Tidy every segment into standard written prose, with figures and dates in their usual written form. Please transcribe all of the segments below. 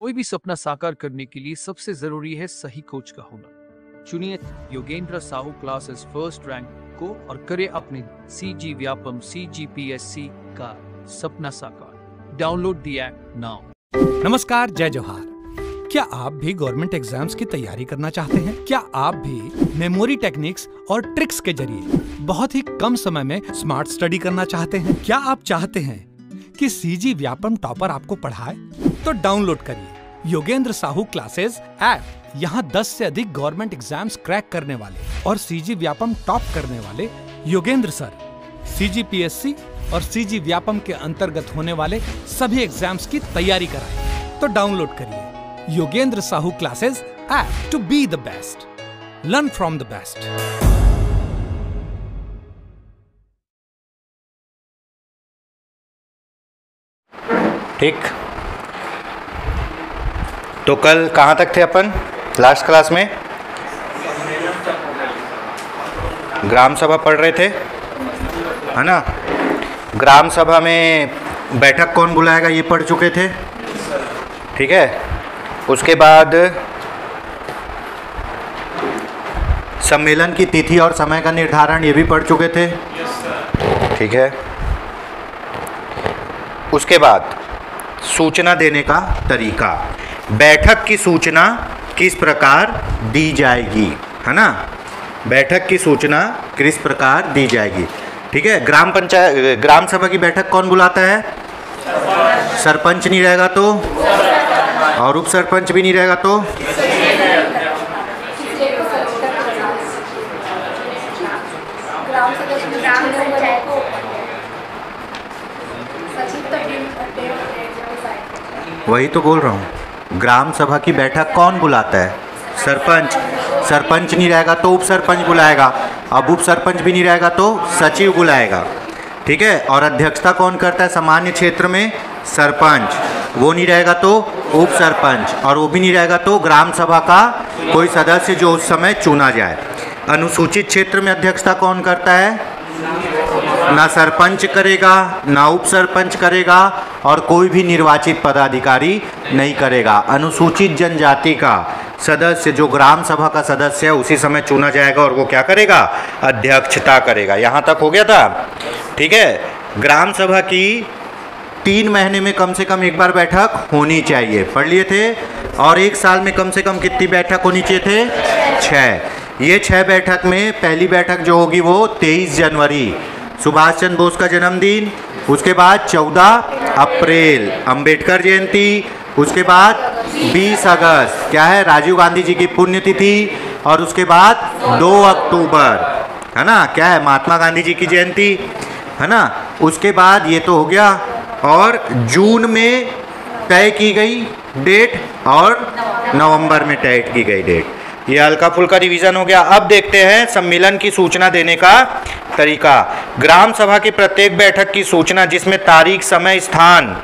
कोई भी सपना साकार करने के लिए सबसे जरूरी है सही कोच का होना। चुनिए Yogendra Sahu classes first rank को और करे अपने CG व्यापम CGPSC का सपना साकार। Download the app now. नमस्कार, जय जोहार। क्या आप भी गवर्नमेंट एग्जाम्स की तैयारी करना चाहते हैं? क्या आप भी मेमोरी टेक्निक्स और ट्रिक्स के जरिए बहुत ही कम समय में स्मार्ट स्टडी करना चाहते हैं? क्या आप चाहते हैं कि CG व्यापम टॉपर आपको पढ़ाए? तो डाउनलोड करिए योगेंद्र साहू क्लासेस ऐप। यहाँ 10 से अधिक गवर्नमेंट एग्जाम्स क्रैक करने वाले और CG व्यापम टॉप करने वाले योगेंद्र सर CGPSC और CG व्यापम के अंतर्गत होने वाले सभी एग्जाम्स की तैयारी कराएं। तो डाउनलोड करिए Yogendra Sahu classes app to be the best, learn from the best. ठीक, तो कल कहाँ तक थे अपन? लास्ट क्लास में ग्राम सभा पढ़ रहे थे, है ना? ग्राम सभा में बैठक कौन बुलाएगा ये पढ़ चुके थे, ठीक है। उसके बाद सम्मेलन की तिथि और समय का निर्धारण ये भी पढ़ चुके थे, ठीक है। उसके बाद सूचना देने का तरीका, बैठक की सूचना किस प्रकार दी जाएगी, है ना? बैठक की सूचना किस प्रकार दी जाएगी, ठीक है। ग्राम सभा की बैठक कौन बुलाता है? सरपंच नहीं रहेगा तो, और उप सरपंच भी नहीं रहेगा तो, वही तो बोल रहा हूँ। ग्राम सभा की बैठक कौन बुलाता है? सरपंच। सरपंच नहीं रहेगा तो उप सरपंच बुलाएगा, अब उप सरपंच भी नहीं रहेगा तो सचिव बुलाएगा, ठीक है। और अध्यक्षता कौन करता है सामान्य क्षेत्र में? सरपंच। वो नहीं रहेगा तो उप सरपंच, और वो भी नहीं रहेगा तो ग्राम सभा का कोई सदस्य जो उस समय चुना जाए। अनुसूचित क्षेत्र में अध्यक्षता कौन करता है? ना सरपंच करेगा, ना उप सरपंच करेगा, और कोई भी निर्वाचित पदाधिकारी नहीं करेगा। अनुसूचित जनजाति का सदस्य जो ग्राम सभा का सदस्य है उसी समय चुना जाएगा, और वो क्या करेगा? अध्यक्षता करेगा। यहाँ तक हो गया था, ठीक है। ग्राम सभा की 3 महीने में कम से कम एक बार बैठक होनी चाहिए, पढ़ लिए थे। और 1 साल में कम से कम कितनी बैठक होनी चाहिए थे? 6। ये 6 बैठक में पहली बैठक जो होगी वो 23 जनवरी सुभाष चंद्र बोस का जन्मदिन, उसके बाद 14 अप्रैल अंबेडकर जयंती, उसके बाद 20 अगस्त क्या है? राजीव गांधी जी की पुण्यतिथि, और उसके बाद 2 अक्टूबर है ना, क्या है? महात्मा गांधी जी की जयंती, है ना। उसके बाद ये तो हो गया, और जून में तय की गई डेट और नवंबर में तय की गई डेट। ये हल्का फुल्का रिवीजन हो गया। अब देखते हैं सम्मेलन की सूचना देने का तरीका। ग्राम सभा की प्रत्येक बैठक की सूचना जिसमें तारीख, समय, स्थान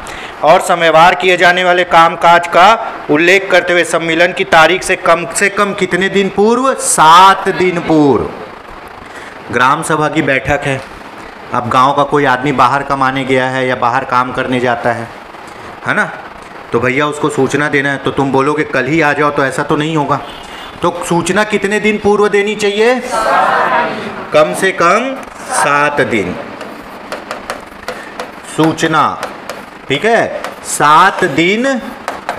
और समयवार किए जाने वाले कामकाज का उल्लेख करते हुए सम्मेलन की तारीख से कम कितने दिन पूर्व? 7 दिन पूर्व। ग्राम सभा की बैठक है, अब गांव का कोई आदमी बाहर कमाने गया है या बाहर काम करने जाता है ना, तो भैया उसको सूचना देना है, तो तुम बोलोगे कल ही आ जाओ, तो ऐसा तो नहीं होगा। तो सूचना कितने दिन पूर्व देनी चाहिए? कम से कम 7 दिन सूचना, ठीक है। 7 दिन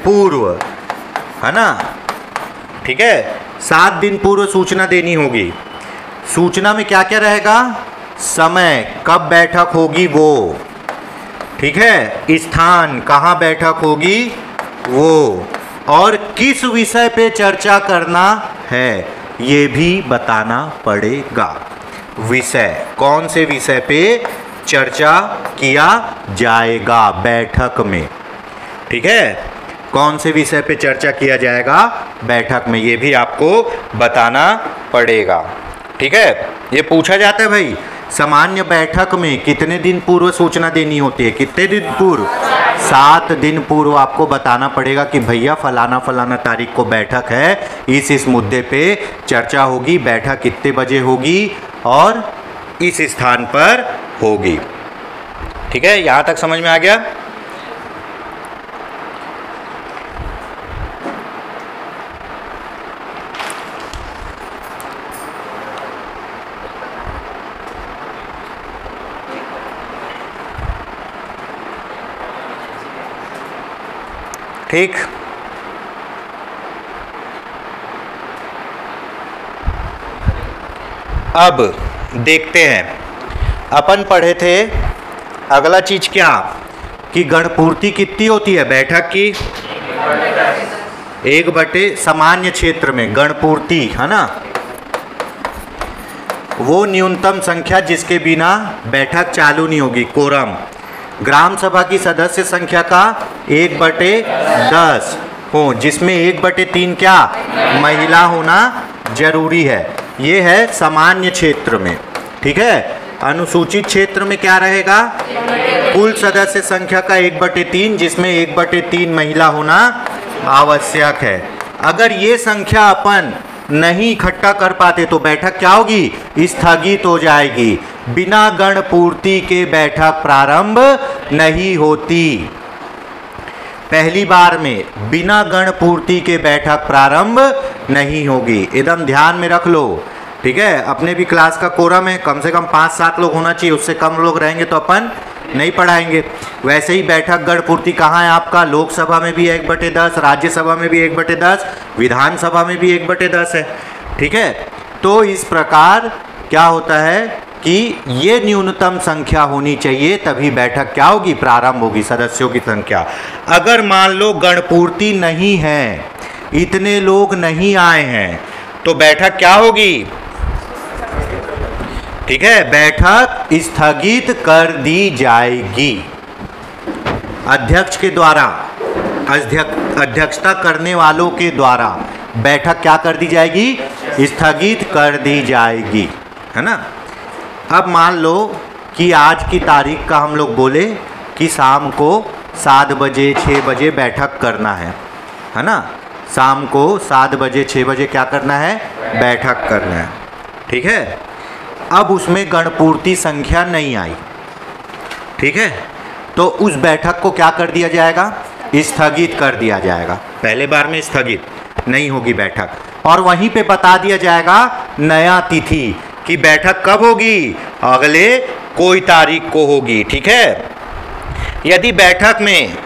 पूर्व, है ना, ठीक है। 7 दिन पूर्व सूचना देनी होगी। सूचना में क्या क्या रहेगा? समय, कब बैठक होगी वो, ठीक है। स्थान, कहाँ बैठक होगी वो, और किस विषय पे चर्चा करना है ये भी बताना पड़ेगा। विषय, कौन से विषय पे चर्चा किया जाएगा बैठक में, ठीक है। कौन से विषय पे चर्चा किया जाएगा बैठक में ये भी आपको बताना पड़ेगा, ठीक है। ये पूछा जाता है भाई, सामान्य बैठक में कितने दिन पूर्व सूचना देनी होती है? कितने दिन पूर्व? 7 दिन पूर्व आपको बताना पड़ेगा कि भैया फलाना फलाना तारीख को बैठक है, इस मुद्दे पे चर्चा होगी, बैठक कितने बजे होगी और इस स्थान पर होगी, ठीक है। यहाँ तक समझ में आ गया? ठीक। अब देखते हैं, अपन पढ़े थे अगला चीज क्या कि गणपूर्ति कितनी होती है बैठक की, 1/, सामान्य क्षेत्र में गणपूर्ति है ना, वो न्यूनतम संख्या जिसके बिना बैठक चालू नहीं होगी, कोरम। ग्राम सभा की सदस्य संख्या का 1/10 हो, जिसमें 1/3 क्या महिला होना जरूरी है। ये है सामान्य क्षेत्र में, ठीक है। अनुसूचित क्षेत्र में क्या रहेगा, कुल सदस्य संख्या का 1/3 जिसमें 1/3 महिला होना आवश्यक है। अगर ये संख्या अपन नहीं इकट्ठा कर पाते तो बैठक क्या होगी, स्थगित हो जाएगी। बिना गणपूर्ति के बैठक प्रारंभ नहीं होती। पहली बार में बिना गणपूर्ति के बैठक प्रारंभ नहीं होगी, एकदम ध्यान में रख लो, ठीक है। अपने भी क्लास का कोरम है, कम से कम 5-7 लोग होना चाहिए, उससे कम लोग रहेंगे तो अपन नहीं पढ़ाएंगे। वैसे ही बैठक गणपूर्ति कहाँ है आपका, लोकसभा में भी 1/10, राज्यसभा में भी 1/10, विधानसभा में भी 1/10 है, ठीक है। तो इस प्रकार क्या होता है कि ये न्यूनतम संख्या होनी चाहिए, तभी बैठक क्या होगी, प्रारंभ होगी, सदस्यों की संख्या। अगर मान लो गणपूर्ति नहीं है, इतने लोग नहीं आए हैं, तो बैठक क्या होगी, ठीक है, बैठक स्थगित कर दी जाएगी। अध्यक्ष के द्वारा, अध्यक्षता करने वालों के द्वारा बैठक क्या कर दी जाएगी, स्थगित कर दी जाएगी, है ना। अब मान लो कि आज की तारीख का हम लोग बोले कि शाम को 7 बजे 6 बजे बैठक करना है ना। शाम को 7 बजे 6 बजे क्या करना है, बैठक करना है, ठीक है। अब उसमें गणपूर्ति संख्या नहीं आई, ठीक है, तो उस बैठक को क्या कर दिया जाएगा, स्थगित कर दिया जाएगा। पहले बार में स्थगित नहीं होगी बैठक, और वहीं पे बता दिया जाएगा नया तिथि कि बैठक कब होगी, अगले कोई तारीख को होगी, ठीक है। यदि बैठक में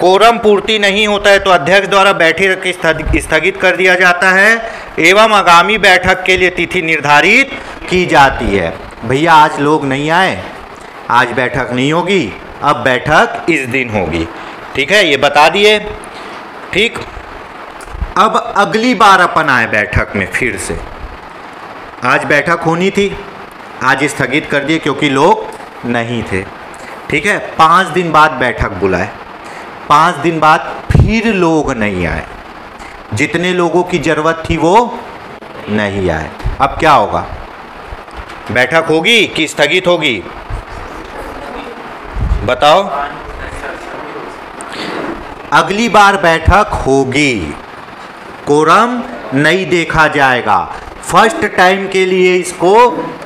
कोरम पूर्ति नहीं होता है तो अध्यक्ष द्वारा बैठक स्थगित कर दिया जाता है एवं आगामी बैठक के लिए तिथि निर्धारित की जाती है। भैया आज लोग नहीं आए, आज बैठक नहीं होगी, अब बैठक इस दिन होगी, ठीक है, ये बता दिए, ठीक। अब अगली बार अपन आए बैठक में फिर से, आज बैठक होनी थी, आज स्थगित कर दिए क्योंकि लोग नहीं थे, ठीक है। 5 दिन बाद बैठक बुलाए, 5 दिन बाद फिर लोग नहीं आए, जितने लोगों की जरूरत थी वो नहीं आए, अब क्या होगा, बैठक होगी कि स्थगित होगी, बताओ। अगली बार बैठक होगी, कोरम नहीं देखा जाएगा, फर्स्ट टाइम के लिए इसको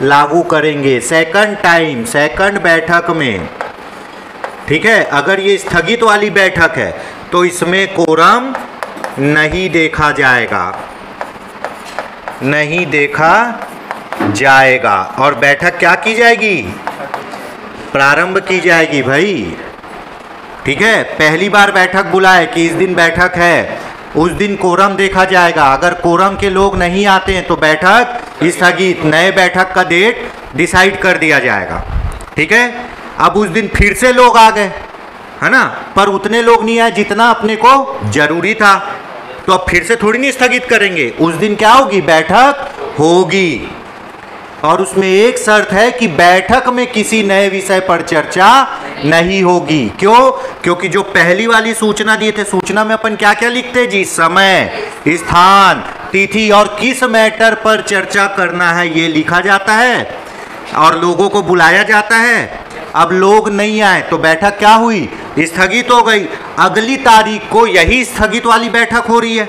लागू करेंगे, सेकंड टाइम, सेकंड बैठक में, ठीक है। अगर ये स्थगित वाली बैठक है तो इसमें कोरम नहीं देखा जाएगा, नहीं देखा जाएगा, और बैठक क्या की जाएगी, प्रारंभ की जाएगी भाई, ठीक है। पहली बार बैठक बुलाए कि इस दिन बैठक है, उस दिन कोरम देखा जाएगा, अगर कोरम के लोग नहीं आते हैं तो बैठक स्थगित, नए बैठक का डेट डिसाइड कर दिया जाएगा, ठीक है। अब उस दिन फिर से लोग आ गए, है ना, पर उतने लोग नहीं आए जितना अपने को जरूरी था, तो अब फिर से थोड़ी नहीं स्थगित करेंगे, उस दिन क्या होगी, बैठक होगी, और उसमें एक शर्त है कि बैठक में किसी नए विषय पर चर्चा नहीं होगी। क्यों, क्योंकि जो पहली वाली सूचना दिए थे, सूचना में अपन क्या क्या लिखते जी, समय, स्थान, तिथि और किस मैटर पर चर्चा करना है ये लिखा जाता है, और लोगों को बुलाया जाता है। अब लोग नहीं आए तो बैठक क्या हुई, स्थगित हो गई। अगली तारीख को यही स्थगित वाली बैठक हो रही है,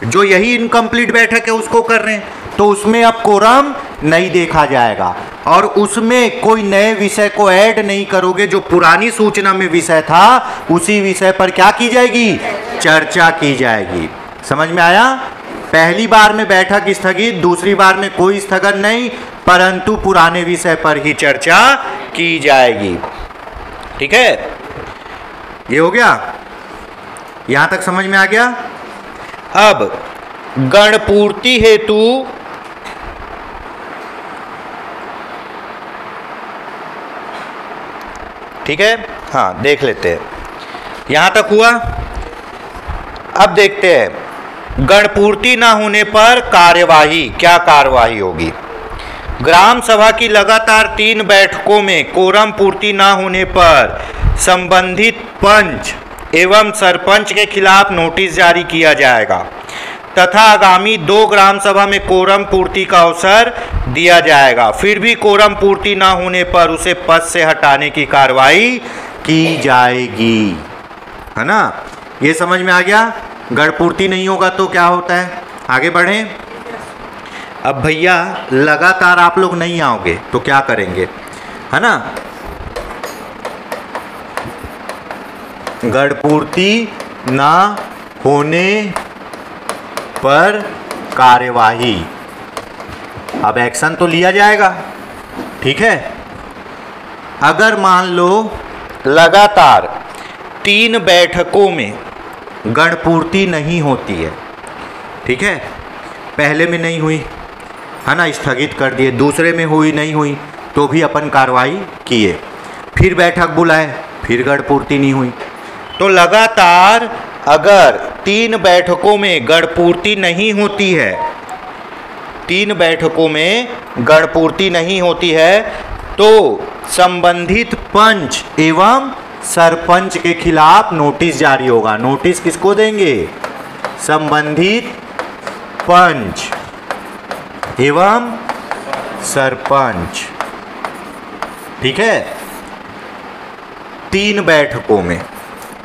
जो यही इनकम्प्लीट बैठक है उसको कर रहे हैं, तो उसमें अब कोरम नहीं देखा जाएगा, और उसमें कोई नए विषय को ऐड नहीं करोगे, जो पुरानी सूचना में विषय था उसी विषय पर क्या की जाएगी, चर्चा की जाएगी। समझ में आया, पहली बार में बैठक स्थगित, दूसरी बार में कोई स्थगन नहीं, परंतु पुराने विषय पर ही चर्चा की जाएगी, ठीक है। ये हो गया। यहां तक समझ में आ गया। अब गणपूर्ति हेतु ठीक है, हाँ देख लेते हैं, यहां तक हुआ। अब देखते हैं गणपूर्ति ना होने पर कार्यवाही, क्या कार्यवाही होगी। ग्राम सभा की लगातार 3 बैठकों में कोरम पूर्ति ना होने पर संबंधित पंच एवं सरपंच के खिलाफ नोटिस जारी किया जाएगा तथा आगामी 2 ग्राम सभा में कोरम पूर्ति का अवसर दिया जाएगा। फिर भी कोरम पूर्ति ना होने पर उसे पद से हटाने की कार्रवाई की जाएगी, है ना। ये समझ में आ गया। गणपूर्ति नहीं होगा तो क्या होता है, आगे बढ़ें। अब भैया लगातार आप लोग नहीं आओगे तो क्या करेंगे, है ना। गणपूर्ति ना होने पर कार्यवाही, अब एक्शन तो लिया जाएगा, ठीक है। अगर मान लो लगातार 3 बैठकों में गणपूर्ति नहीं होती है, ठीक है, पहले में नहीं हुई, है ना, स्थगित कर दिए, दूसरे में हुई नहीं हुई तो भी अपन कार्रवाई किए, फिर बैठक बुलाए, फिर गणपूर्ति नहीं हुई, तो लगातार अगर 3 बैठकों में गणपूर्ति नहीं होती है, 3 बैठकों में गणपूर्ति नहीं होती है तो संबंधित पंच एवं सरपंच के खिलाफ नोटिस जारी होगा। नोटिस किसको देंगे, संबंधित पंच एवं सरपंच, ठीक है। 3 बैठकों में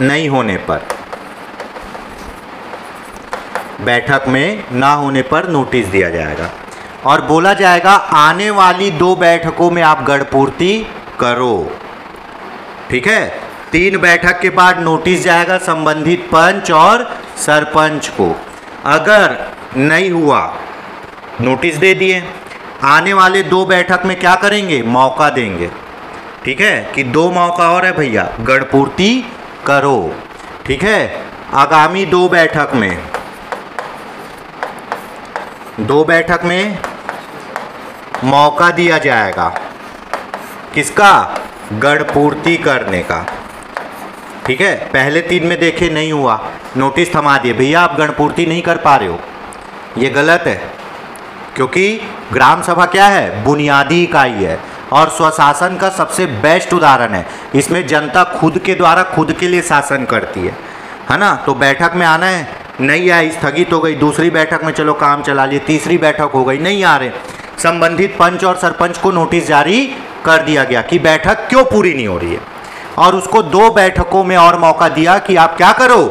नहीं होने पर, बैठक में ना होने पर नोटिस दिया जाएगा और बोला जाएगा आने वाली 2 बैठकों में आप गणपूर्ति करो, ठीक है। 3 बैठक के बाद नोटिस जाएगा संबंधित पंच और सरपंच को। अगर नहीं हुआ, नोटिस दे दिए, आने वाले 2 बैठक में क्या करेंगे, मौका देंगे, ठीक है, कि 2 मौका और है भैया, गणपूर्ति करो, ठीक है। आगामी 2 बैठक में, 2 बैठक में मौका दिया जाएगा, किसका, गणपूर्ति करने का, ठीक है। पहले 3 में देखे नहीं हुआ, नोटिस थमा दिए, भैया आप गणपूर्ति नहीं कर पा रहे हो, ये गलत है, क्योंकि ग्राम सभा क्या है, बुनियादी इकाई है और स्वशासन का सबसे बेस्ट उदाहरण है। इसमें जनता खुद के द्वारा खुद के लिए शासन करती है ना। तो बैठक में आना है, नहीं आई, स्थगित हो गई, दूसरी बैठक में चलो काम चला लिए, तीसरी बैठक हो गई, नहीं आ रहे, संबंधित पंच और सरपंच को नोटिस जारी कर दिया गया कि बैठक क्यों पूरी नहीं हो रही है, और उसको 2 बैठकों में और मौका दिया कि आप क्या करो,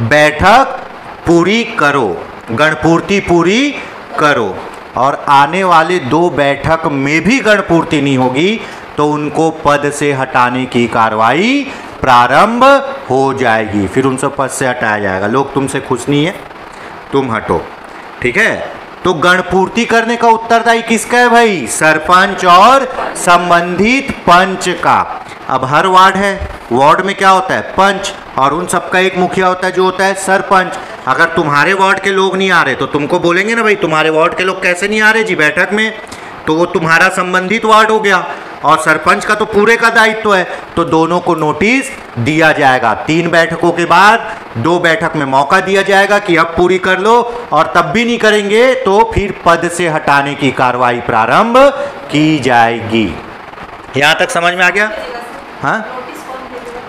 बैठक पूरी करो, गणपूर्ति पूरी करो। और आने वाले 2 बैठक में भी गणपूर्ति नहीं होगी तो उनको पद से हटाने की कार्रवाई प्रारंभ हो जाएगी, फिर उनसे पद से हटाया जाएगा। लोग तुमसे खुश नहीं है, तुम हटो, ठीक है। तो गणपूर्ति करने का उत्तरदायी किसका है भाई, सरपंच और संबंधित पंच का। अब हर वार्ड है, वार्ड में क्या होता है, पंच, और उन सबका एक मुखिया होता है जो होता है सरपंच। अगर तुम्हारे वार्ड के लोग नहीं आ रहे तो तुमको बोलेंगे ना, भाई तुम्हारे वार्ड के लोग कैसे नहीं आ रहे जी बैठक में, तो वो तुम्हारा संबंधित वार्ड हो गया, और सरपंच का तो पूरे का दायित्व है, तो दोनों को नोटिस दिया जाएगा। 3 बैठकों के बाद 2 बैठक में मौका दिया जाएगा कि अब पूरी कर लो, और तब भी नहीं करेंगे तो फिर पद से हटाने की कार्रवाई प्रारंभ की जाएगी। यहां तक समझ में आ गया। हाँ,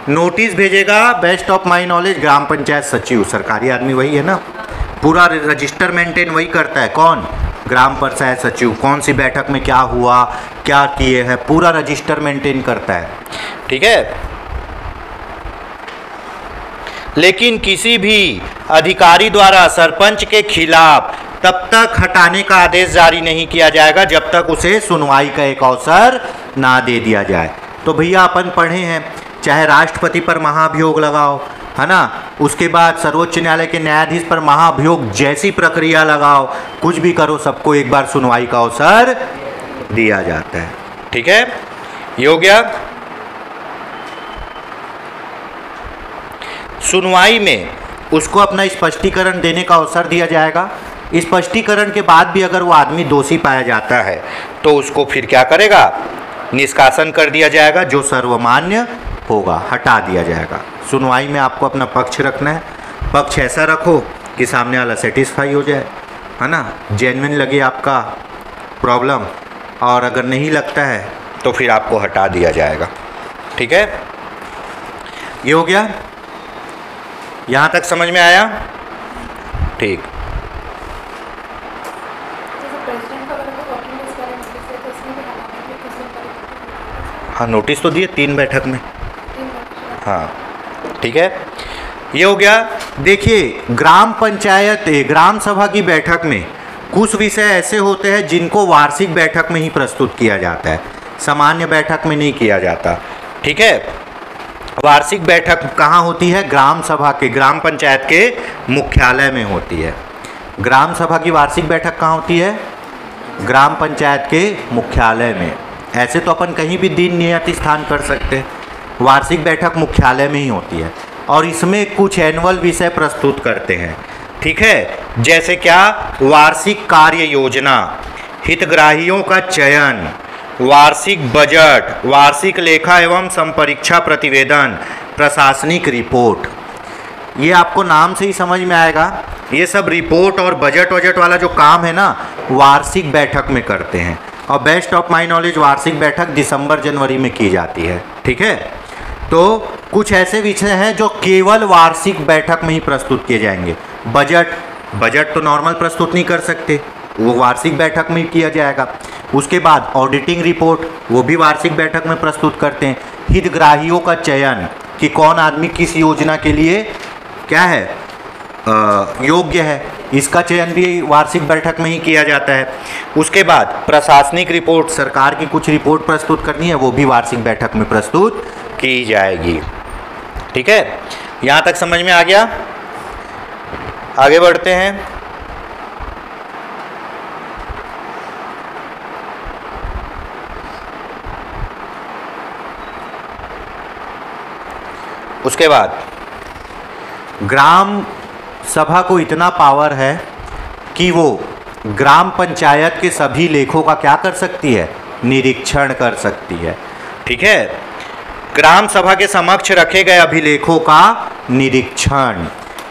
नोटिस भेजेगा बेस्ट ऑफ माई नॉलेज ग्राम पंचायत सचिव, सरकारी आदमी वही है ना, पूरा रजिस्टर मेंटेन वही करता है। कौन, ग्राम पंचायत सचिव, कौन सी बैठक में क्या हुआ, क्या किए हैं, पूरा रजिस्टर मेंटेन करता है, ठीक है। लेकिन किसी भी अधिकारी द्वारा सरपंच के खिलाफ तब तक हटाने का आदेश जारी नहीं किया जाएगा जब तक उसे सुनवाई का एक अवसर ना दे दिया जाए। तो भैया अपन पढ़े हैं, चाहे राष्ट्रपति पर महाभियोग लगाओ, है ना, उसके बाद सर्वोच्च न्यायालय के न्यायाधीश पर महाभियोग जैसी प्रक्रिया लगाओ, कुछ भी करो, सबको एक बार सुनवाई का अवसर दिया जाता है, ठीक है। ये हो गया। सुनवाई में उसको अपना स्पष्टीकरण देने का अवसर दिया जाएगा। स्पष्टीकरण के बाद भी अगर वो आदमी दोषी पाया जाता है तो उसको फिर क्या करेगा, निष्कासन कर दिया जाएगा, जो सर्वमान्य होगा, हटा दिया जाएगा। सुनवाई में आपको अपना पक्ष रखना है, पक्ष ऐसा रखो कि सामने वाला सेटिस्फाई हो जाए, है ना, जेन्युइन लगे आपका प्रॉब्लम, और अगर नहीं लगता है तो फिर आपको हटा दिया जाएगा। ठीक है, ये हो गया, यहाँ तक समझ में आया? ठीक। हाँ, नोटिस तो दिए 3 बैठक में। हाँ, ठीक है, ये हो गया। देखिए, ग्राम पंचायत ग्राम सभा की बैठक में कुछ विषय ऐसे होते हैं जिनको वार्षिक बैठक में ही प्रस्तुत किया जाता है, सामान्य बैठक में नहीं किया जाता। ठीक है, वार्षिक बैठक कहाँ होती है? ग्राम सभा के, ग्राम पंचायत के मुख्यालय में होती है। ग्राम सभा की वार्षिक बैठक कहाँ होती है? ग्राम पंचायत के मुख्यालय में। ऐसे तो अपन कहीं भी दिन नियत स्थान कर सकते हैं, वार्षिक बैठक मुख्यालय में ही होती है, और इसमें कुछ एनुअल विषय प्रस्तुत करते हैं। ठीक है, जैसे क्या? वार्षिक कार्य योजना, हितग्राहियों का चयन, वार्षिक बजट, वार्षिक लेखा एवं संपरीक्षा प्रतिवेदन, प्रशासनिक रिपोर्ट। ये आपको नाम से ही समझ में आएगा, ये सब रिपोर्ट और बजट वाला जो काम है ना, वार्षिक बैठक में करते हैं। और बेस्ट ऑफ माई नॉलेज वार्षिक बैठक दिसंबर जनवरी में की जाती है। ठीक है, तो कुछ ऐसे विषय हैं जो केवल वार्षिक बैठक में ही प्रस्तुत किए जाएंगे। बजट तो नॉर्मल प्रस्तुत नहीं कर सकते, वो वार्षिक बैठक में ही किया जाएगा। उसके बाद ऑडिटिंग रिपोर्ट, वो भी वार्षिक बैठक में प्रस्तुत करते हैं। हितग्राहियों का चयन, कि कौन आदमी किस योजना के लिए क्या है, योग्य है, इसका चयन भी वार्षिक बैठक में ही किया जाता है। उसके बाद प्रशासनिक रिपोर्ट, सरकार की कुछ रिपोर्ट प्रस्तुत करनी है, वो भी वार्षिक बैठक में प्रस्तुत की जाएगी। ठीक है, यहाँ तक समझ में आ गया? आगे बढ़ते हैं। उसके बाद ग्राम सभा को इतना पावर है कि वो ग्राम पंचायत के सभी लेखों का क्या कर सकती है? निरीक्षण कर सकती है। ठीक है, ग्राम सभा के समक्ष रखे गए अभिलेखों का निरीक्षण,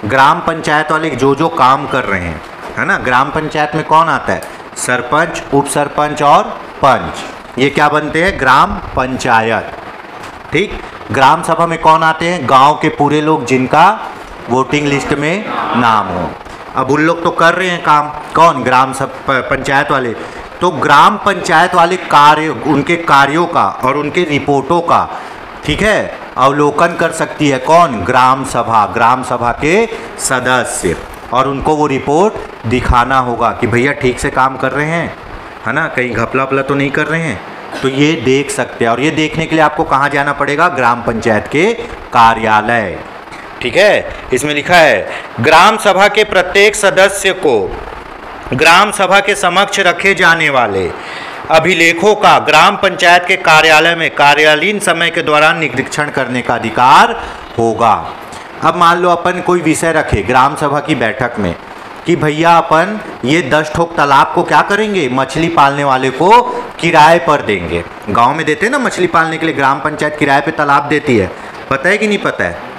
ग्राम पंचायत वाले जो काम कर रहे हैं, है ना। ग्राम पंचायत में कौन आता है? सरपंच, उप सरपंच और पंच, ये क्या बनते हैं? ग्राम पंचायत। ठीक, ग्राम सभा में कौन आते हैं? गांव के पूरे लोग जिनका वोटिंग लिस्ट में नाम हो। अब उन लोग तो कर रहे हैं काम, कौन? ग्राम पंचायत वाले। तो ग्राम पंचायत वाले कार्य, उनके कार्यों का और उनके रिपोर्टों का, ठीक है, अवलोकन कर सकती है कौन? ग्राम सभा, ग्राम सभा के सदस्य, और उनको वो रिपोर्ट दिखाना होगा कि भैया ठीक से काम कर रहे हैं, है ना, कहीं घपला वपला तो नहीं कर रहे हैं। तो ये देख सकते हैं, और ये देखने के लिए आपको कहाँ जाना पड़ेगा? ग्राम पंचायत के कार्यालय। ठीक है, इसमें लिखा है ग्राम सभा के प्रत्येक सदस्य को ग्राम सभा के समक्ष रखे जाने वाले अभिलेखों का ग्राम पंचायत के कार्यालय में कार्यालयीन समय के दौरान निरीक्षण करने का अधिकार होगा। अब मान लो अपन कोई विषय रखे ग्राम सभा की बैठक में कि भैया अपन ये 10 ठोक तालाब को क्या करेंगे? मछली पालने वाले को किराए पर देंगे। गांव में देते हैं ना मछली पालने के लिए, ग्राम पंचायत किराए पे तालाब देती है, पता है कि नहीं पता है?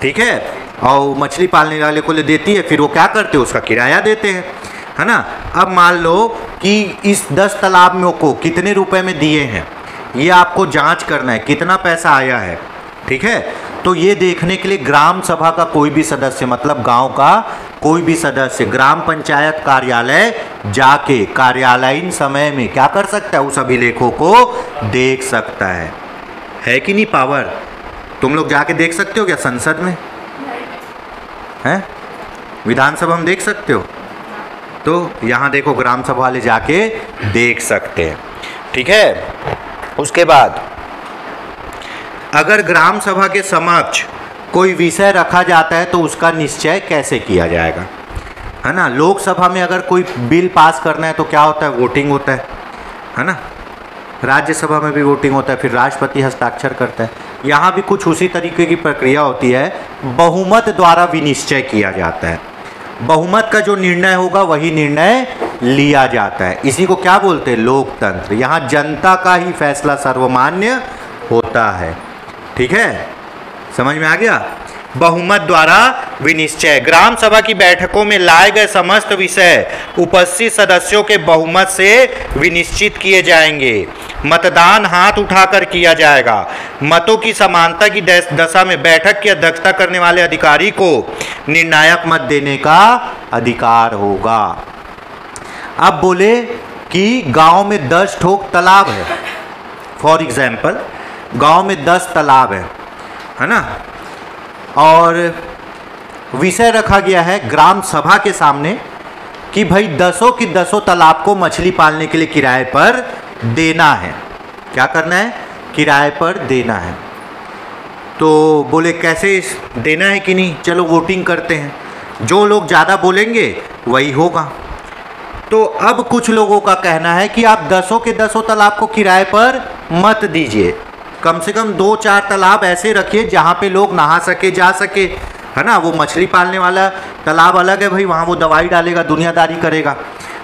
ठीक है, और मछली पालने वाले को ले देती है, फिर वो क्या करते हैं? उसका किराया देते हैं, है ना। अब मान लो कि इस 10 तालाब में को कितने रुपए में दिए हैं, ये आपको जांच करना है, कितना पैसा आया है। ठीक है, तो ये देखने के लिए ग्राम सभा का कोई भी सदस्य, मतलब गांव का कोई भी सदस्य ग्राम पंचायत कार्यालय जाके कार्यालयीन समय में क्या कर सकता है? उस अभिलेखों को देख सकता है कि नहीं पावर? तुम लोग जाके देख सकते हो क्या संसद में? हैं, विधानसभा में देख सकते हो? तो यहाँ देखो ग्राम सभा वाले जाके देख सकते हैं। ठीक है, उसके बाद अगर ग्राम सभा के समक्ष कोई विषय रखा जाता है तो उसका निश्चय कैसे किया जाएगा, है ना। लोकसभा में अगर कोई बिल पास करना है तो क्या होता है? वोटिंग होता है ना। राज्यसभा में भी वोटिंग होता है, फिर राष्ट्रपति हस्ताक्षर करता है। यहाँ भी कुछ उसी तरीके की प्रक्रिया होती है, बहुमत द्वारा विनिश्चय किया जाता है। बहुमत का जो निर्णय होगा वही निर्णय लिया जाता है। इसी को क्या बोलते हैं? लोकतंत्र। यहाँ जनता का ही फैसला सर्वमान्य होता है। ठीक है, समझ में आ गया? बहुमत द्वारा विनिश्चय। ग्राम सभा की बैठकों में लाए गए समस्त विषय उपस्थित सदस्यों के बहुमत से विनिश्चित किए जाएंगे। मतदान हाथ उठाकर किया जाएगा। मतों की समानता की दशा में बैठक की अध्यक्षता करने वाले अधिकारी को निर्णायक मत देने का अधिकार होगा। अब बोले कि गांव में 10 ठोक तालाब है, फॉर एग्जाम्पल गांव में 10 तालाब है ना, और विषय रखा गया है ग्राम सभा के सामने कि भाई 10 की 10 तालाब को मछली पालने के लिए किराए पर देना है। क्या करना है? किराए पर देना है। तो बोले कैसे देना है कि नहीं, चलो वोटिंग करते हैं, जो लोग ज़्यादा बोलेंगे वही होगा। तो अब कुछ लोगों का कहना है कि आप 10 के 10 तालाब को किराए पर मत दीजिए, कम से कम 2-4 तालाब ऐसे रखिए जहाँ पे लोग नहा सके, जा सके, है ना। वो मछली पालने वाला तालाब अलग है भाई, वहाँ वो दवाई डालेगा, दुनियादारी करेगा।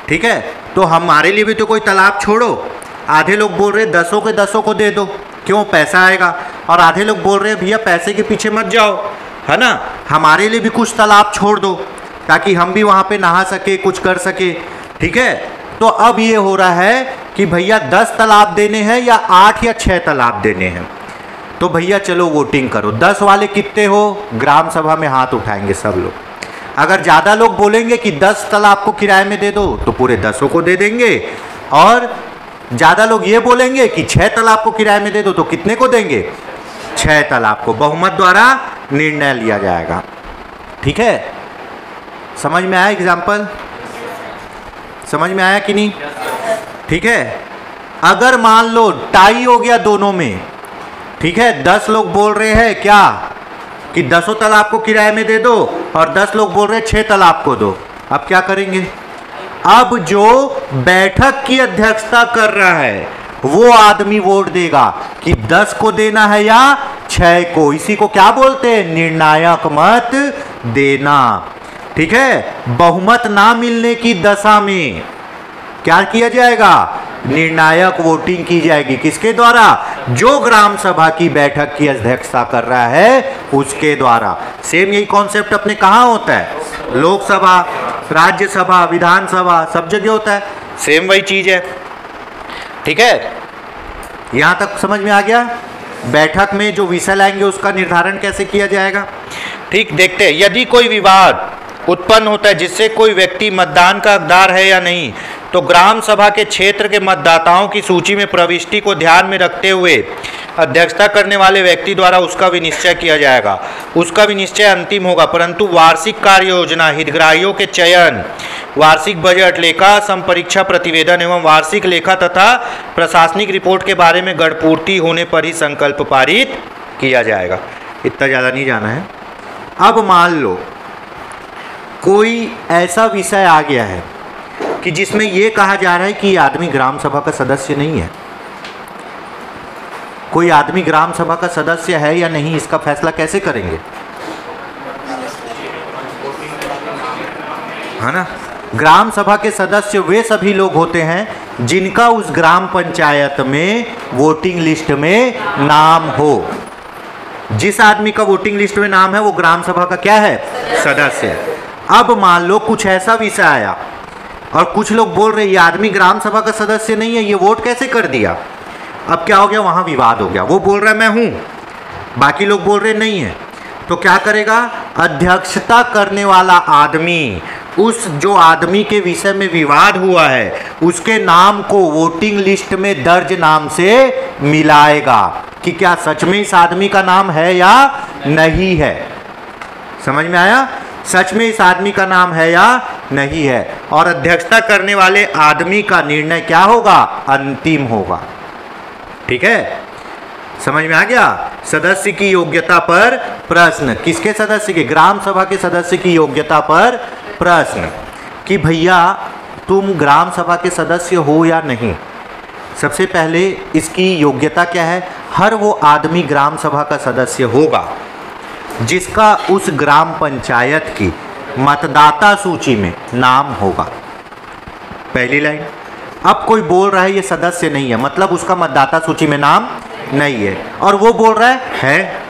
ठीक है, तो हमारे लिए भी तो कोई तालाब छोड़ो। आधे लोग बोल रहे 10 के 10 को दे दो, क्यों, पैसा आएगा। और आधे लोग बोल रहे हैं भैया पैसे के पीछे मत जाओ, है ना, हमारे लिए भी कुछ तालाब छोड़ दो ताकि हम भी वहाँ पे नहा सके, कुछ कर सके। ठीक है, तो अब ये हो रहा है कि भैया 10 तालाब देने हैं या 8 या 6 तालाब देने हैं। तो भैया चलो वोटिंग करो। 10 वाले कितने हो? ग्राम सभा में हाथ उठाएंगे सब लोग। अगर ज़्यादा लोग बोलेंगे कि 10 तालाब को किराए में दे दो तो पूरे 10 को दे देंगे, और ज़्यादा लोग ये बोलेंगे कि 6 तालाब को किराए में दे दो तो कितने को देंगे? 6 तालाब को। बहुमत द्वारा निर्णय लिया जाएगा। ठीक है, समझ में आया? एग्जाम्पल समझ में आया कि नहीं? ठीक है, अगर मान लो टाई हो गया दोनों में, ठीक है, 10 लोग बोल रहे हैं क्या कि 10 तालाब को किराए में दे दो, और 10 लोग बोल रहे हैं 6 तालाब को दो। अब क्या करेंगे? अब जो बैठक की अध्यक्षता कर रहा है वो आदमी वोट देगा कि 10 को देना है या 6 को। इसी को क्या बोलते हैं? निर्णायक मत देना। ठीक है, बहुमत ना मिलने की दशा में क्या किया जाएगा? निर्णायक वोटिंग की जाएगी। किसके द्वारा? जो ग्राम सभा की बैठक की अध्यक्षता कर रहा है उसके द्वारा। सेम यही कॉन्सेप्ट अपने कहाँ होता है? लोकसभा, राज्यसभा, विधानसभा, सब जगह होता है, सेम वही चीज है। ठीक है, यहां तक समझ में आ गया? बैठक में जो विषय लाएंगे उसका निर्धारण कैसे किया जाएगा? ठीक, देखते हैं। यदि कोई विवाद उत्पन्न होता है जिससे कोई व्यक्ति मतदान का हकदार है या नहीं, तो ग्राम सभा के क्षेत्र के मतदाताओं की सूची में प्रविष्टि को ध्यान में रखते हुए अध्यक्षता करने वाले व्यक्ति द्वारा उसका विनिश्चय किया जाएगा। उसका विनिश्चय अंतिम होगा, परंतु वार्षिक कार्य योजना, हितग्राहियों के चयन, वार्षिक बजट, लेखा संपरीक्षा प्रतिवेदन एवं वार्षिक लेखा तथा प्रशासनिक रिपोर्ट के बारे में गढ़पूर्ति होने पर ही संकल्प पारित किया जाएगा। इतना ज़्यादा नहीं जाना है। अब मान लो कोई ऐसा विषय आ गया है कि जिसमें यह कहा जा रहा है कि आदमी ग्राम सभा का सदस्य नहीं है। कोई आदमी ग्राम सभा का सदस्य है या नहीं, इसका फैसला कैसे करेंगे? है ना, ग्राम सभा के सदस्य वे सभी लोग होते हैं जिनका उस ग्राम पंचायत में वोटिंग लिस्ट में नाम हो। जिस आदमी का वोटिंग लिस्ट में नाम है वो ग्राम सभा का क्या है? सदस्य है। अब मान लो कुछ ऐसा विषय आया और कुछ लोग बोल रहे ये आदमी ग्राम सभा का सदस्य नहीं है, ये वोट कैसे कर दिया? अब क्या हो गया? वहां विवाद हो गया। वो बोल रहा है मैं हूं, बाकी लोग बोल रहे नहीं है। तो क्या करेगा? अध्यक्षता करने वाला आदमी उस जो आदमी के विषय में विवाद हुआ है उसके नाम को वोटिंग लिस्ट में दर्ज नाम से मिलाएगा कि क्या सच में इस आदमी का नाम है या नहीं है। समझ में आया? सच में इस आदमी का नाम है या नहीं है। और अध्यक्षता करने वाले आदमी का निर्णय क्या होगा? अंतिम होगा। ठीक है, समझ में आ गया? सदस्य की योग्यता पर प्रश्न। किसके सदस्य के? ग्राम सभा के सदस्य की योग्यता पर प्रश्न कि भैया तुम ग्राम सभा के सदस्य हो या नहीं। सबसे पहले इसकी योग्यता क्या है? हर वो आदमी ग्राम सभा का सदस्य होगा जिसका उस ग्राम पंचायत की मतदाता सूची में नाम होगा। पहली लाइन। अब कोई बोल रहा है ये सदस्य नहीं है, मतलब उसका मतदाता सूची में नाम नहीं है, और वो बोल रहा है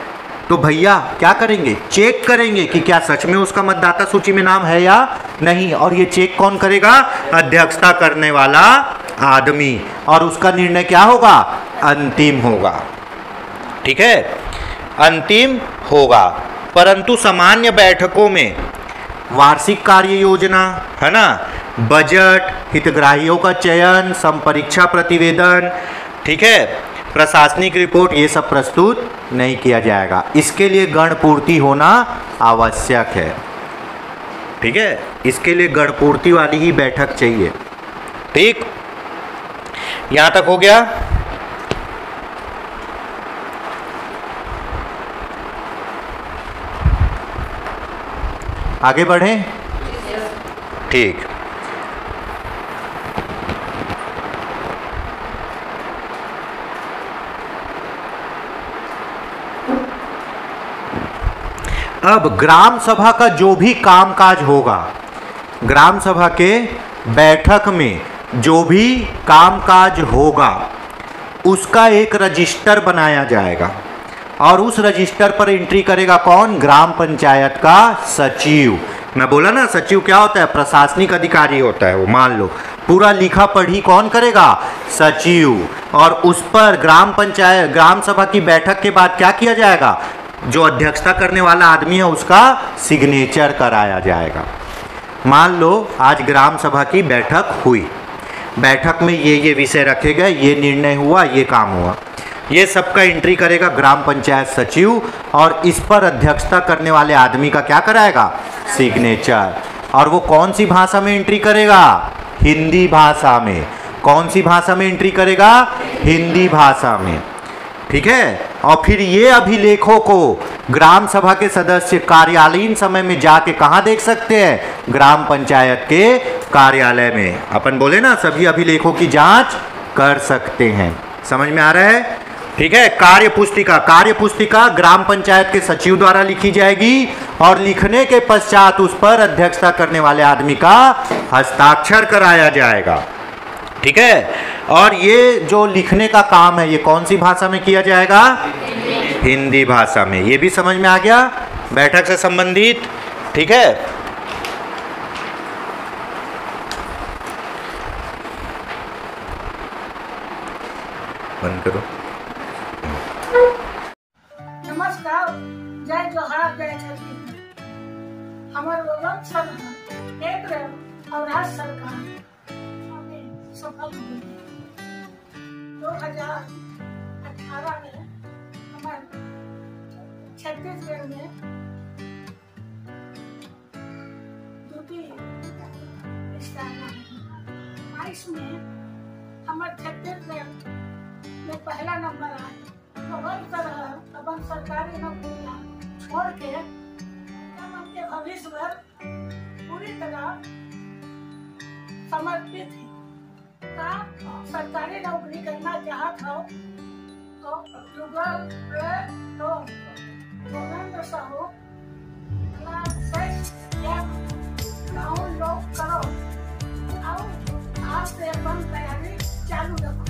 तो भैया क्या करेंगे? चेक करेंगे कि क्या सच में उसका मतदाता सूची में नाम है या नहीं। और ये चेक कौन करेगा? अध्यक्षता करने वाला आदमी, और उसका निर्णय क्या होगा? अंतिम होगा। ठीक है, अंतिम होगा। परंतु सामान्य बैठकों में वार्षिक कार्य योजना, है ना, बजट, हितग्राहियों का चयन, संपरीक्षा प्रतिवेदन, ठीक है, प्रशासनिक रिपोर्ट, ये सब प्रस्तुत नहीं किया जाएगा। इसके लिए गणपूर्ति होना आवश्यक है। ठीक है, इसके लिए गणपूर्ति वाली ही बैठक चाहिए। ठीक, यहां तक हो गया। आगे बढ़ें। ठीक, अब ग्राम सभा का जो भी कामकाज होगा, ग्राम सभा के बैठक में जो भी कामकाज होगा उसका एक रजिस्टर बनाया जाएगा, और उस रजिस्टर पर एंट्री करेगा कौन? ग्राम पंचायत का सचिव। मैं बोला ना, सचिव क्या होता है? प्रशासनिक अधिकारी होता है वो। मान लो पूरा लिखा पढ़ी कौन करेगा? सचिव। और उस पर ग्राम सभा की बैठक के बाद क्या किया जाएगा? जो अध्यक्षता करने वाला आदमी है उसका सिग्नेचर कराया जाएगा। मान लो आज ग्राम सभा की बैठक हुई, बैठक में ये विषय रखे गए, ये निर्णय हुआ, ये काम हुआ, ये सबका एंट्री करेगा ग्राम पंचायत सचिव, और इस पर अध्यक्षता करने वाले आदमी का क्या कराएगा? सिग्नेचर। और वो कौन सी भाषा में एंट्री करेगा? हिंदी भाषा में। कौन सी भाषा में एंट्री करेगा? हिंदी भाषा में। ठीक है, और फिर ये अभिलेखों को ग्राम सभा के सदस्य कार्यालयीन समय में जाके कहाँ देख सकते हैं? ग्राम पंचायत के कार्यालय में। अपन बोले ना, सभी अभिलेखों की जांच कर सकते हैं। समझ में आ रहा है? ठीक है, कार्य पुस्तिका ग्राम पंचायत के सचिव द्वारा लिखी जाएगी, और लिखने के पश्चात उस पर अध्यक्षता करने वाले आदमी का हस्ताक्षर कराया जाएगा। ठीक है, और ये जो लिखने का काम है ये कौन सी भाषा में किया जाएगा? हिंदी भाषा में। ये भी समझ में आ गया बैठक से संबंधित। ठीक है, बंद करो। नमस्कार, जय जोहार, जय छत्तीसगढ़। हमारे वतन केंद्र और राज्य सरकार सफल हुई। 2018 में हमारे छत्तीसगढ़ में द्वितीय स्थान आया। इसमें हमारे छत्तीसगढ़ में पहला नंबर आया। तो हर तरह अपन सरकारी नौकरियां छोड़ के उनके भविष्य पर पूरी तरह समर्पित है। सरकारी नौकरी करना चाहता हो तो गूगल पे तो गोविंद साहू डाउनलोड करो और आज से अपन तैयारी चालू रखो।